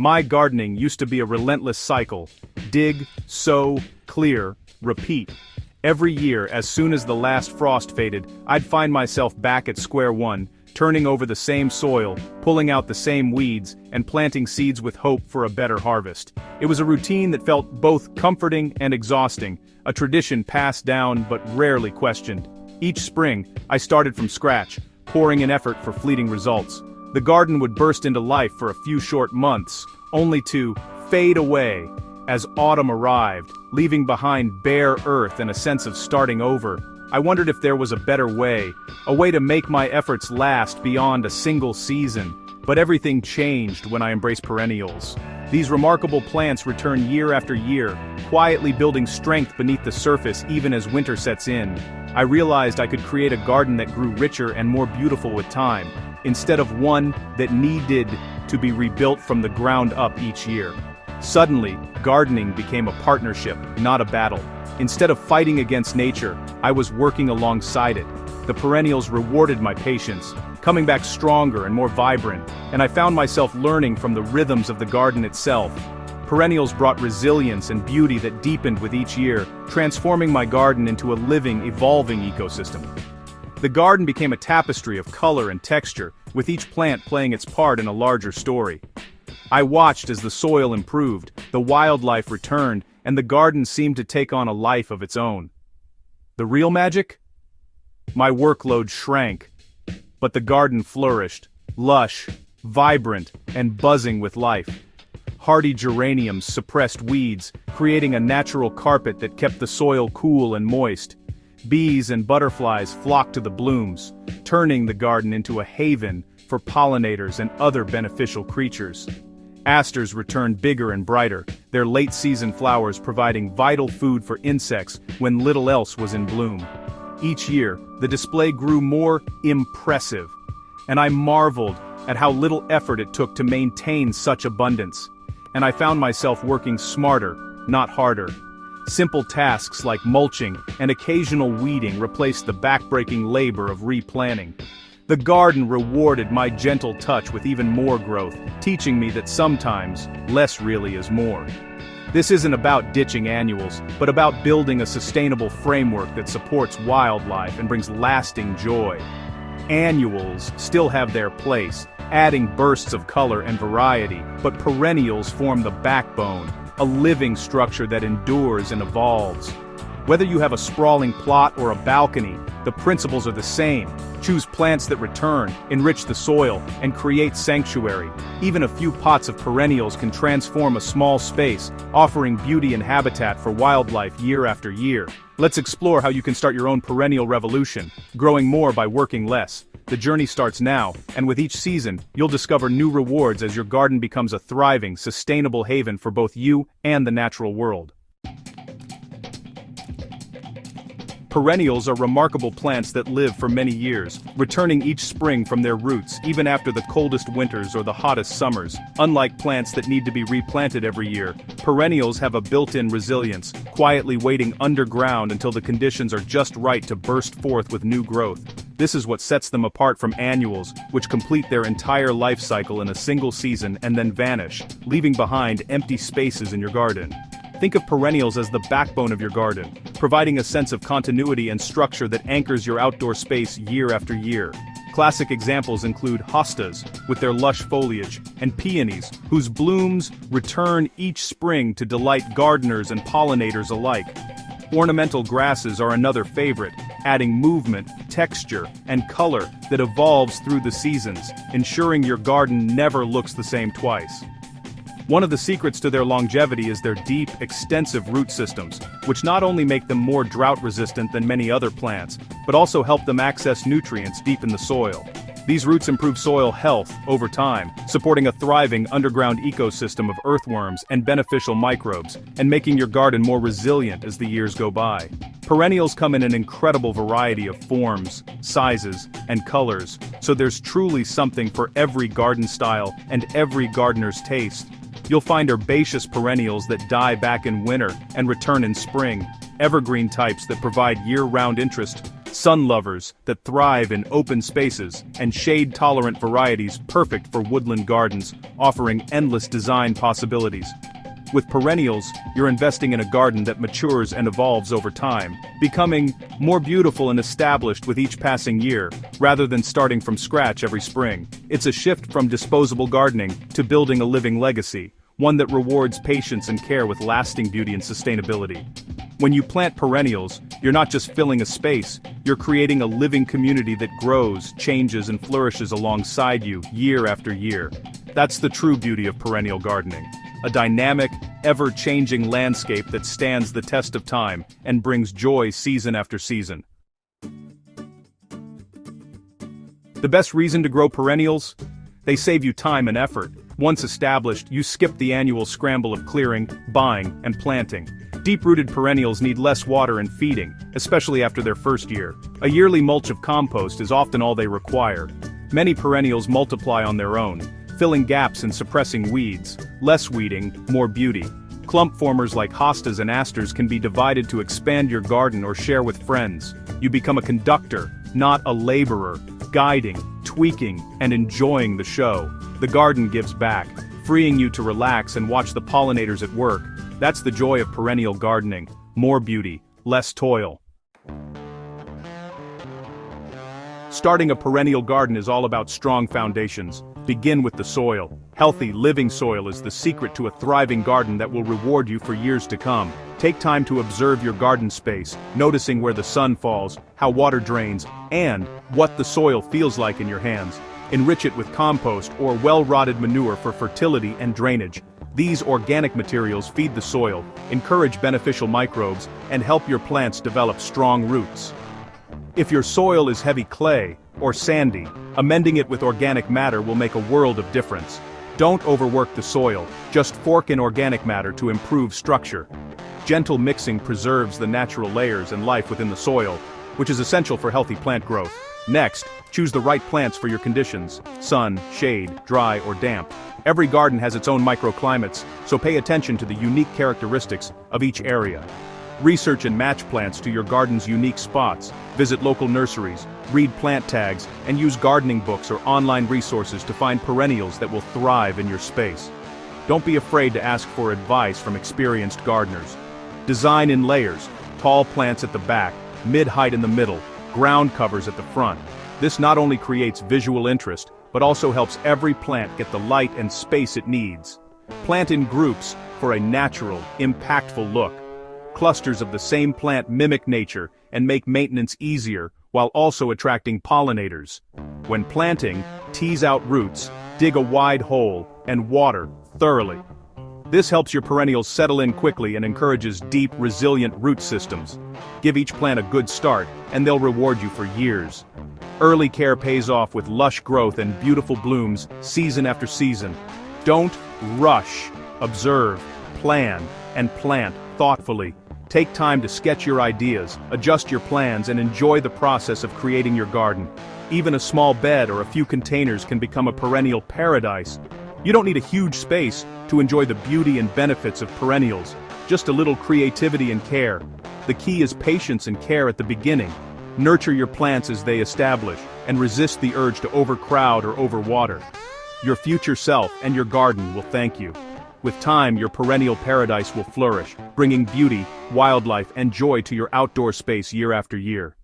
My gardening used to be a relentless cycle. Dig, sow, clear, repeat. Every year, as soon as the last frost faded, I'd find myself back at square one, turning over the same soil, pulling out the same weeds, and planting seeds with hope for a better harvest. It was a routine that felt both comforting and exhausting, a tradition passed down but rarely questioned. Each spring, I started from scratch, pouring in effort for fleeting results. The garden would burst into life for a few short months, only to fade away as autumn arrived, leaving behind bare earth and a sense of starting over. I wondered if there was a better way, a way to make my efforts last beyond a single season. But everything changed when I embraced perennials. These remarkable plants return year after year, quietly building strength beneath the surface even as winter sets in. I realized I could create a garden that grew richer and more beautiful with time, instead of one that needed to be rebuilt from the ground up each year. Suddenly, gardening became a partnership, not a battle. Instead of fighting against nature, I was working alongside it. The perennials rewarded my patience, coming back stronger and more vibrant, and I found myself learning from the rhythms of the garden itself. Perennials brought resilience and beauty that deepened with each year, transforming my garden into a living, evolving ecosystem. The garden became a tapestry of color and texture, with each plant playing its part in a larger story. I watched as the soil improved, the wildlife returned, and the garden seemed to take on a life of its own. The real magic? My workload shrank, but the garden flourished, lush, vibrant, and buzzing with life. Hardy geraniums suppressed weeds, creating a natural carpet that kept the soil cool and moist. Bees and butterflies flocked to the blooms, turning the garden into a haven for pollinators and other beneficial creatures. Asters returned bigger and brighter, their late-season flowers providing vital food for insects when little else was in bloom. Each year, the display grew more impressive, and I marveled at how little effort it took to maintain such abundance. And I found myself working smarter, not harder. Simple tasks like mulching and occasional weeding replaced the backbreaking labor of replanting. The garden rewarded my gentle touch with even more growth, teaching me that sometimes, less really is more. This isn't about ditching annuals, but about building a sustainable framework that supports wildlife and brings lasting joy. Annuals still have their place, adding bursts of color and variety, but perennials form the backbone, a living structure that endures and evolves. Whether you have a sprawling plot or a balcony, the principles are the same. Choose plants that return, enrich the soil, and create sanctuary. Even a few pots of perennials can transform a small space, offering beauty and habitat for wildlife year after year. Let's explore how you can start your own perennial revolution, growing more by working less. The journey starts now, and with each season, you'll discover new rewards as your garden becomes a thriving, sustainable haven for both you and the natural world. Perennials are remarkable plants that live for many years, returning each spring from their roots even after the coldest winters or the hottest summers. Unlike plants that need to be replanted every year, perennials have a built-in resilience, quietly waiting underground until the conditions are just right to burst forth with new growth. This is what sets them apart from annuals, which complete their entire life cycle in a single season and then vanish, leaving behind empty spaces in your garden. Think of perennials as the backbone of your garden, providing a sense of continuity and structure that anchors your outdoor space year after year. Classic examples include hostas, with their lush foliage, and peonies, whose blooms return each spring to delight gardeners and pollinators alike. Ornamental grasses are another favorite, adding movement, texture, and color that evolves through the seasons, ensuring your garden never looks the same twice. One of the secrets to their longevity is their deep, extensive root systems, which not only make them more drought-resistant than many other plants, but also help them access nutrients deep in the soil. These roots improve soil health over time, supporting a thriving underground ecosystem of earthworms and beneficial microbes, and making your garden more resilient as the years go by. Perennials come in an incredible variety of forms, sizes, and colors, so there's truly something for every garden style and every gardener's taste. You'll find herbaceous perennials that die back in winter and return in spring, evergreen types that provide year-round interest, sun lovers that thrive in open spaces, and shade-tolerant varieties perfect for woodland gardens, offering endless design possibilities. With perennials, you're investing in a garden that matures and evolves over time, becoming more beautiful and established with each passing year, rather than starting from scratch every spring. It's a shift from disposable gardening to building a living legacy, one that rewards patience and care with lasting beauty and sustainability. When you plant perennials, you're not just filling a space, you're creating a living community that grows, changes, and flourishes alongside you year after year. That's the true beauty of perennial gardening. A dynamic, ever-changing landscape that stands the test of time and brings joy season after season. The best reason to grow perennials? They save you time and effort. Once established, you skip the annual scramble of clearing, buying, and planting. Deep-rooted perennials need less water and feeding, especially after their first year. A yearly mulch of compost is often all they require. Many perennials multiply on their own, filling gaps and suppressing weeds. Less weeding, more beauty. Clump formers like hostas and asters can be divided to expand your garden or share with friends. You become a conductor, not a laborer, guiding, tweaking, and enjoying the show. The garden gives back, freeing you to relax and watch the pollinators at work. That's the joy of perennial gardening. More beauty, less toil. Starting a perennial garden is all about strong foundations. Begin with the soil. Healthy, living soil is the secret to a thriving garden that will reward you for years to come. Take time to observe your garden space, noticing where the sun falls, how water drains, and what the soil feels like in your hands. Enrich it with compost or well-rotted manure for fertility and drainage. These organic materials feed the soil, encourage beneficial microbes, and help your plants develop strong roots. If your soil is heavy clay or sandy, amending it with organic matter will make a world of difference. Don't overwork the soil, just fork in organic matter to improve structure. Gentle mixing preserves the natural layers and life within the soil, which is essential for healthy plant growth. Next, choose the right plants for your conditions: sun, shade, dry, or damp. Every garden has its own microclimates, so pay attention to the unique characteristics of each area. Research and match plants to your garden's unique spots. Visit local nurseries, read plant tags, and use gardening books or online resources to find perennials that will thrive in your space. Don't be afraid to ask for advice from experienced gardeners. Design in layers: tall plants at the back, mid-height in the middle, ground covers at the front. This not only creates visual interest, but also helps every plant get the light and space it needs. Plant in groups for a natural, impactful look. Clusters of the same plant mimic nature and make maintenance easier, while also attracting pollinators. When planting, tease out roots, dig a wide hole, and water thoroughly. This helps your perennials settle in quickly and encourages deep, resilient root systems. Give each plant a good start, and they'll reward you for years. Early care pays off with lush growth and beautiful blooms, season after season. Don't rush. Observe, plan, and plant thoughtfully. Take time to sketch your ideas, adjust your plans, and enjoy the process of creating your garden. Even a small bed or a few containers can become a perennial paradise. You don't need a huge space to enjoy the beauty and benefits of perennials, just a little creativity and care. The key is patience and care at the beginning. Nurture your plants as they establish, and resist the urge to overcrowd or overwater. Your future self and your garden will thank you. With time, your perennial paradise will flourish, bringing beauty, wildlife, and joy to your outdoor space year after year.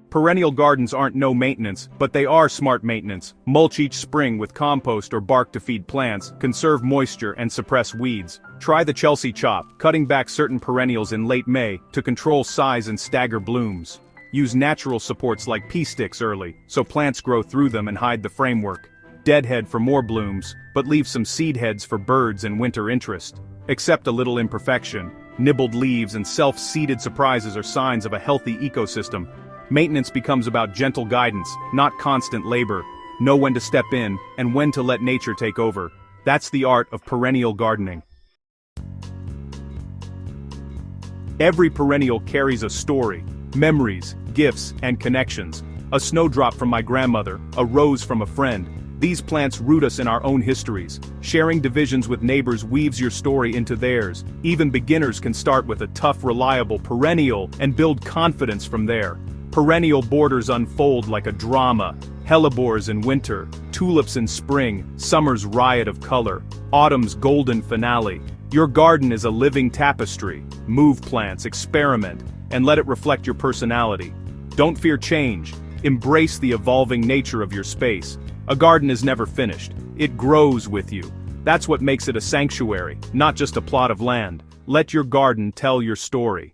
Perennial gardens aren't no maintenance, but they are smart maintenance. Mulch each spring with compost or bark to feed plants, conserve moisture, and suppress weeds. Try the Chelsea chop, cutting back certain perennials in late May to control size and stagger blooms. Use natural supports like pea sticks early, so plants grow through them and hide the framework. Deadhead for more blooms, but leave some seed heads for birds and winter interest. Accept a little imperfection. Nibbled leaves and self-seeded surprises are signs of a healthy ecosystem. Maintenance becomes about gentle guidance, not constant labor. Know when to step in, and when to let nature take over. That's the art of perennial gardening. Every perennial carries a story, memories, gifts, and connections. A snowdrop from my grandmother, a rose from a friend. These plants root us in our own histories. Sharing divisions with neighbors weaves your story into theirs. Even beginners can start with a tough, reliable perennial and build confidence from there. Perennial borders unfold like a drama. Hellebores in winter, tulips in spring, summer's riot of color, autumn's golden finale. Your garden is a living tapestry. Move plants, experiment, and let it reflect your personality. Don't fear change. Embrace the evolving nature of your space. A garden is never finished. It grows with you. That's what makes it a sanctuary, not just a plot of land. Let your garden tell your story.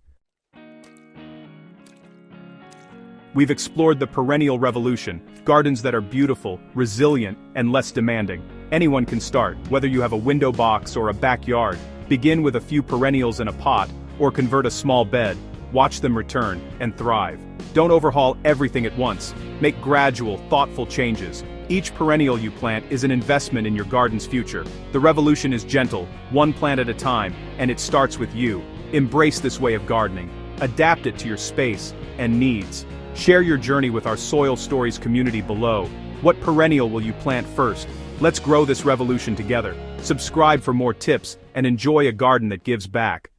We've explored the perennial revolution, gardens that are beautiful, resilient, and less demanding. Anyone can start, whether you have a window box or a backyard. Begin with a few perennials in a pot, or convert a small bed. Watch them return and thrive. Don't overhaul everything at once. Make gradual, thoughtful changes. Each perennial you plant is an investment in your garden's future. The revolution is gentle, one plant at a time, and it starts with you. Embrace this way of gardening. Adapt it to your space and needs. Share your journey with our Soil Stories community below. What perennial will you plant first? Let's grow this revolution together. Subscribe for more tips and enjoy a garden that gives back.